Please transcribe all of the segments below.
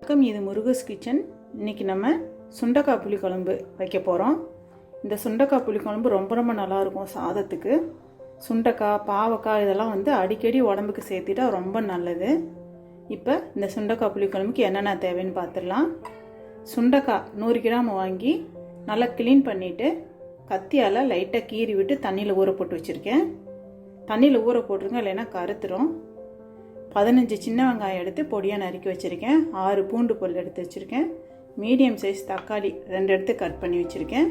வணக்கம், இது முருகஸ் கிச்சன். இன்றைக்கி நம்ம சுண்டைக்காய் புளிக்குழம்பு வைக்க போகிறோம். இந்த சுண்டைக்காய் புளிக்குழம்பு ரொம்ப ரொம்ப நல்லாயிருக்கும் சாதத்துக்கு. சுண்டைக்காய், பாவக்காய் இதெல்லாம் அடிக்கடி உடம்புக்கு சேர்த்திட்டா ரொம்ப நல்லது. இப்போ இந்த சுண்டைக்காய் புளிக்குழம்புக்கு என்னென்ன தேவைன்னு பார்த்துடலாம். சுண்டைக்காய் 100 கிராம் வாங்கி நல்லா க்ளீன் பண்ணிவிட்டு கத்தியால் லைட்டாக கீறி விட்டு தண்ணியில் ஊற போட்டு வச்சுருக்கேன். தண்ணியில் ஊற போட்டுருங்க, இல்லைன்னா கருத்துரும். 15 சின்ன வெங்காயம் எடுத்து பொடியாக நறுக்கி வச்சுருக்கேன். 6 பூண்டு பல் எடுத்து வச்சுருக்கேன். மீடியம் சைஸ் தக்காளி 2 எடுத்து கட் பண்ணி வச்சுருக்கேன்.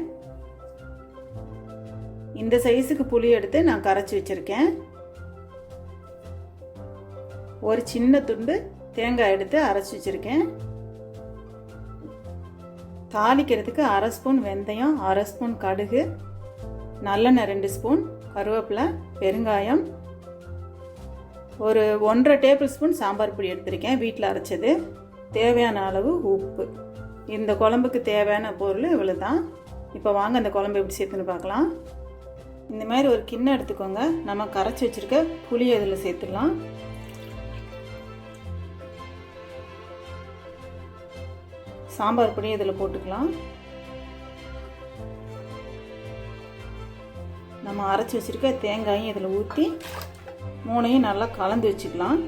இந்த சைஸுக்கு புளி எடுத்து நான் கரைச்சி வச்சுருக்கேன். ஒரு சின்ன துண்டு தேங்காய் எடுத்து அரைச்சி வச்சுருக்கேன். தாளிக்கிறதுக்கு 1/2 ஸ்பூன் வெந்தயம், 1/2 ஸ்பூன் கடுகு, நல்லெண்ணெய் 2 ஸ்பூன், கருவேப்பிலை, பெருங்காயம், ஒரு 1.5 டேபிள் ஸ்பூன் சாம்பார் பொடி எடுத்திருக்கேன், வீட்டில் அரைச்சது. தேவையான அளவு உப்பு. இந்த குழம்புக்கு தேவையான பொருள் இவ்வளோ தான். இப்போ வாங்க இந்த குழம்பு எப்படி சேர்த்துன்னு பார்க்கலாம். இந்த மாதிரி ஒரு கிண்ணம் எடுத்துக்கோங்க. நம்ம கரைச்சி வச்சுருக்க புளியை இதில் சேர்த்துடலாம். சாம்பார் பொடி இதில் போட்டுக்கலாம். நம்ம அரைச்சி வச்சுருக்க தேங்காயும் இதில் ஊற்றி 3ஐயும் நல்லா கலந்து வச்சுக்கலாம்.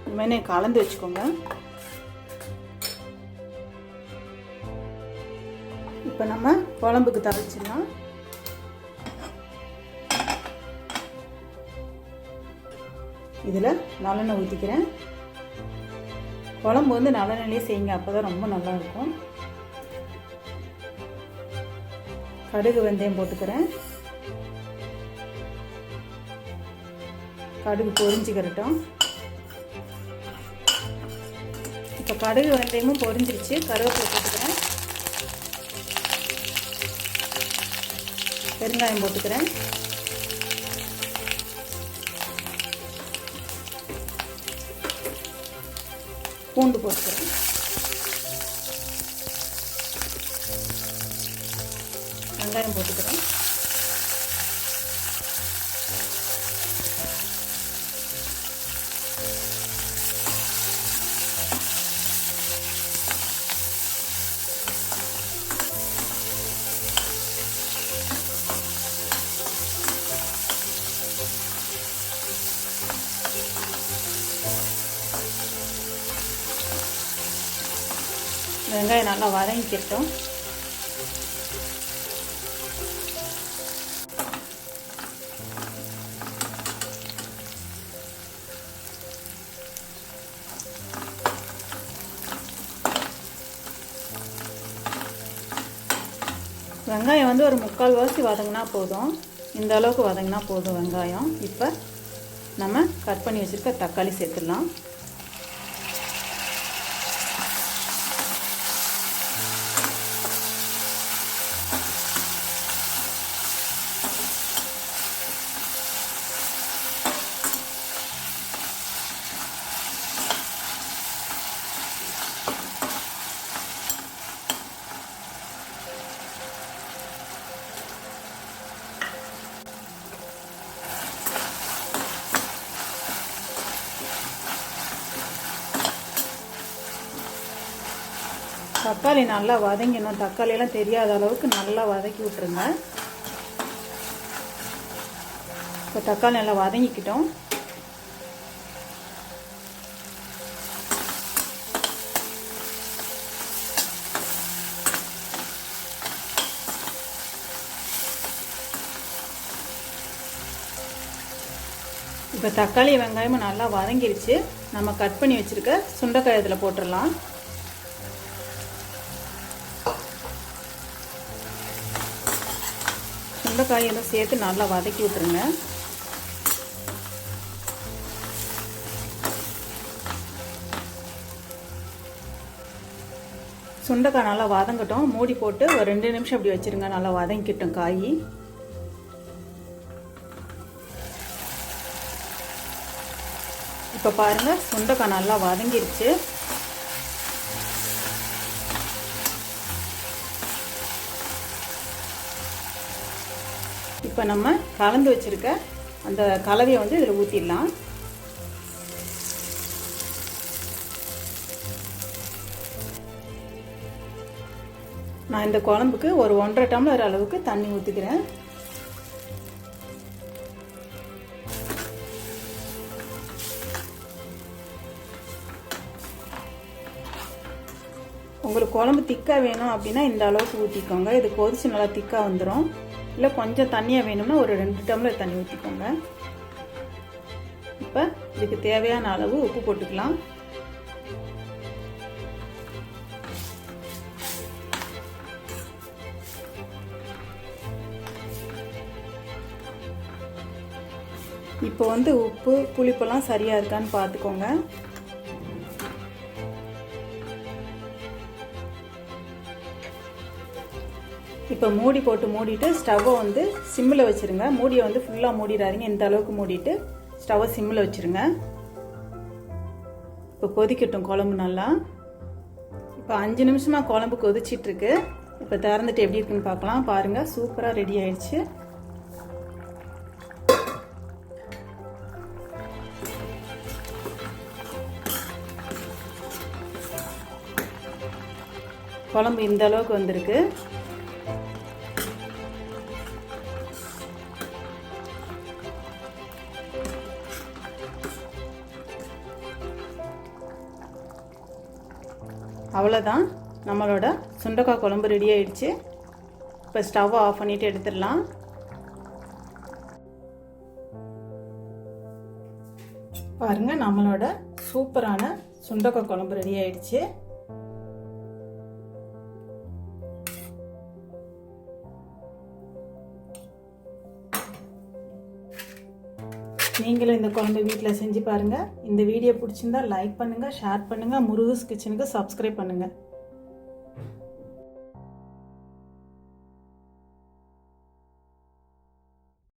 இனிமேல் கலந்து வச்சுக்கோங்க. இப்போ நம்ம குழம்புக்கு தாளிச்சிடலாம். இதில் நல்லெண்ணெய் ஊற்றிக்கிறேன். குழம்பு நல்லெண்ணெயிலே செய்யுங்க, அப்போ தான் ரொம்ப நல்லாயிருக்கும். கடுகு வெந்தயம் போட்டுக்கிறேன். கடுகு பொரிஞ்சுக்கிறட்டும். இப்போ கடுகு வெந்தயமும் பொரிஞ்சிருச்சு. கருவேப்பிலை போட்டுக்கிறேன். பெருங்காயம் போட்டுக்கிறேன். பூண்டு போட்டுக்கிறேன். வெங்காயம் போட்டுக்கிறேன். வெங்காயம் நல்லா வதங்கிக்கட்டும். வெங்காயம் ஒரு 3/4 வாசி வதங்கினா போதும். இந்த அளவுக்கு வதங்கினா போதும் வெங்காயம். இப்போ நம்ம கட் பண்ணி வச்சுருக்க தக்காளி சேர்த்துடலாம். தக்காளி நல்லா வதங்கணும். தக்காளியெல்லாம் தெரியாத அளவுக்கு நல்லா வதக்கி விட்டுருங்க. இப்போ தக்காளி நல்லா வதங்கிக்கிட்டோம். இப்போ தக்காளி வெங்காயமும் நல்லா வதங்கிருச்சு. நம்ம கட் பண்ணி வச்சுருக்க சுண்டைக்காய் இதில் போட்டுடலாம். சுண்டைக்காயெல்லாம் சேர்த்து நல்லா வதக்கி விட்டுருங்க. சுண்டைக்காய் நல்லா வதங்கட்டும். மூடி போட்டு ஒரு 2 நிமிஷம் அப்படி வச்சுருங்க. நல்லா வதங்கிக்கிட்டோம் காய். இப்போ பாருங்கள், சுண்டைக்காய் நல்லா வதங்கிருச்சு. இப்போ நம்ம கலந்து வச்சுருக்க அந்த கலவையை இதில் ஊற்றிடலாம். நான் இந்த குழம்புக்கு ஒரு 1.5 டம்ளர் அளவுக்கு தண்ணி ஊற்றிக்கிறேன். உங்களுக்கு குழம்பு திக்காக வேணும் அப்படின்னா இந்த அளவுக்கு ஊற்றிக்கோங்க. இது கொதிச்சு நல்லா திக்காக வந்துடும். இல்லை கொஞ்சம் தண்ணியாக வேணும்னா ஒரு 2 டம்ளர் தண்ணி ஊற்றிக்கோங்க. இப்போ இதுக்கு தேவையான அளவு உப்பு போட்டுக்கலாம். இப்போ வந்து உப்பு புளிப்பெல்லாம் சரியாக இருக்கான்னு பார்த்துக்கோங்க. இப்போ மூடி போட்டு மூடிட்டு ஸ்டவ்வை வந்து சிம்மில் வச்சுருங்க. மூடியை வந்து ஃபுல்லாக மூடிடாதீங்க. இந்த அளவுக்கு மூடிட்டு ஸ்டவ்வை சிம்மில் வச்சுருங்க. இப்போ கொதிக்கட்டும் குழம்பு நல்லா. இப்போ 5 நிமிஷமாக குழம்பு கொதிச்சிட்ருக்கு. இப்போ திறந்துட்டு எப்படி இருக்குன்னு பார்க்கலாம். பாருங்கள், சூப்பராக ரெடி ஆயிடுச்சு. குழம்பு இந்த அளவுக்கு வந்திருக்கு. அவ்வளோதான், நம்மளோட சுண்டைக்காய் குழம்பு ரெடி ஆயிடுச்சு. இப்போ ஸ்டவ்வை ஆஃப் பண்ணிவிட்டு எடுத்துடலாம். பாருங்கள், நம்மளோட சூப்பரான சுண்டைக்காய் குழம்பு ரெடி ஆயிடுச்சு. நீங்களும் இந்த குழம்பு வீட்டில் செஞ்சு பாருங்கள். இந்த வீடியோ பிடிச்சிருந்தா லைக் பண்ணுங்கள், ஷேர் பண்ணுங்கள், முருகஸ் கிச்சனுக்கு சப்ஸ்கிரைப் பண்ணுங்கள்.